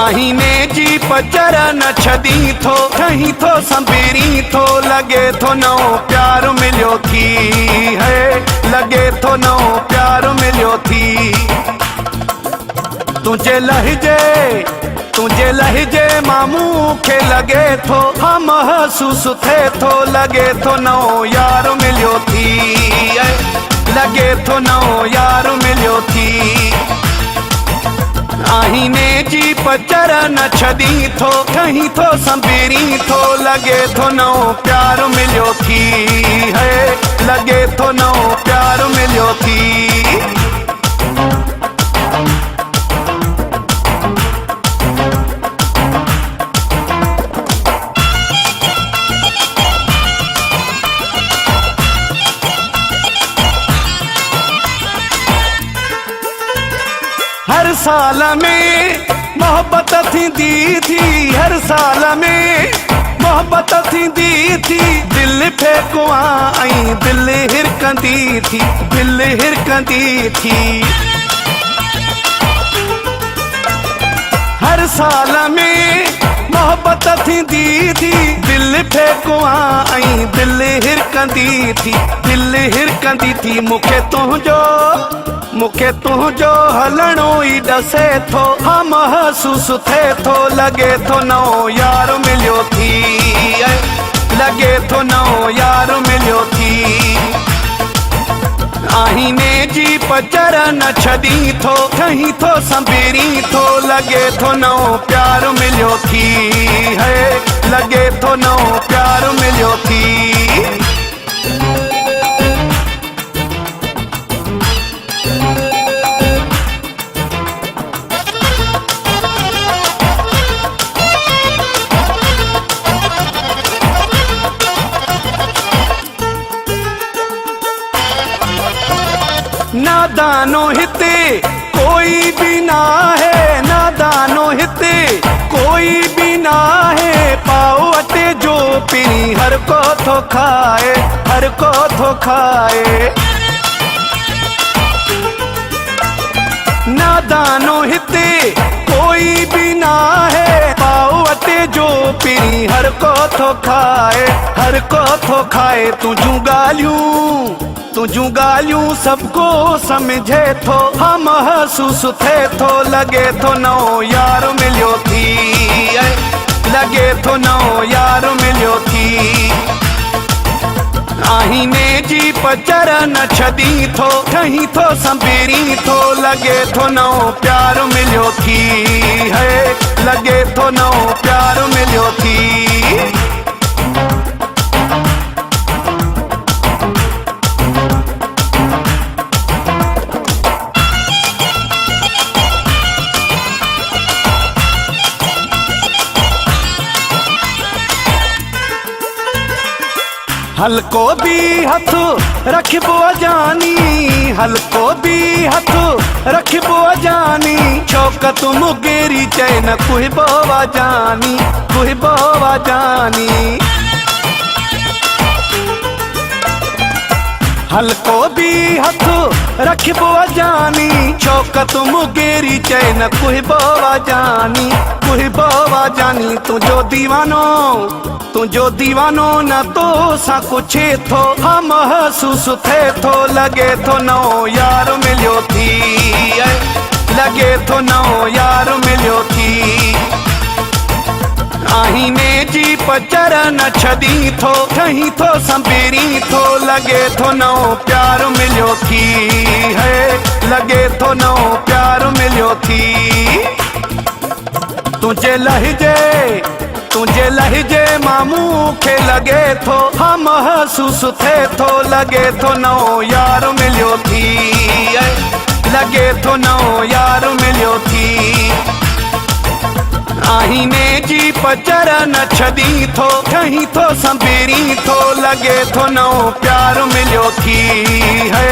आहीने जी पचर न छदी थो कहीं थो संबेरी थो लगे थो नओ प्यार मिलियो थी है लगे थो नओ प्यार मिलियो थी तुझे लहजे मामू के लगे थो हम महसूस थे थो लगे थो नओ यार मिलियो थी है लगे थो नओ यार मिलियो थी आहीने जी पचर न छदी थो कहीं थो संबेरी थो लगे थो नओ प्यार मिलियो थी है लगे थो नओ प्यार मिलियो थी हर साल में मोहब्बत थी हर साल में मोहब्बत थी दिल फेकुआ आई दिल हिरकंदी थी हर साल में मोहब्बत थी दिल फेकुआ आई दिल हिरकंदी थी मुखे तुझो हलणो ई डसे थो हम महसूस थे थो लगे थो नओ यार मिलियो थी लगे थो नओ यार मिलियो थी आहीने जी पचर न छदी थो कहीं थो संबेरी थो लगे थो नओ प्यार मिलियो थी है लगे थो नओ प्यार मिलियो थी नादानो हिते कोई भी ना है नादानो हिते कोई भी ना है पाओ अटे जो पी हर को थो खाए नादानो हिते कोई भी ना है पाओ अटे जो पी हर को थो खाए तुझू गालियूं सबको समझे थो हम महसूस थे थो लगे थो नओ यार मिलियो थी लगे थो नओ यार मिलियो थी आहीने जी पचर न छदी थो कहीं थो संबेरी थो लगे थो नओ प्यार मिलियो थी है लगे थो नओ प्यार मिलियो थी हल्को भी हथ रखबो जानी शौकत मुगेरी चैन कुहबो जानी हल्को भी हथ रखबो जानी शौकत मुगेरी चैन कुहबो जानी तुझो दीवानो न तो सा कुछ थो हम महसूस थे थो लगे थो नओ यार मिलियो थी लगे थो नओ यार मिलियो थी आहीने जी पचर न छदी थो कहीं थो संबेरी थो लगे थो नओ प्यार मिलियो थी है लगे थो नओ प्यार मिलियो थी तुझे लहजे मामू के लगे थो हम महसूस थे थो लगे थो नओ यार मिलियो थी लगे थो नओ यार मिलियो थी आहीने जी पचर न छदी थो कहीं थो संबेरी थो लगे थो नओ प्यार मिलियो थी है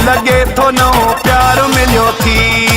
लगे थो नओ प्यार मिलियो थी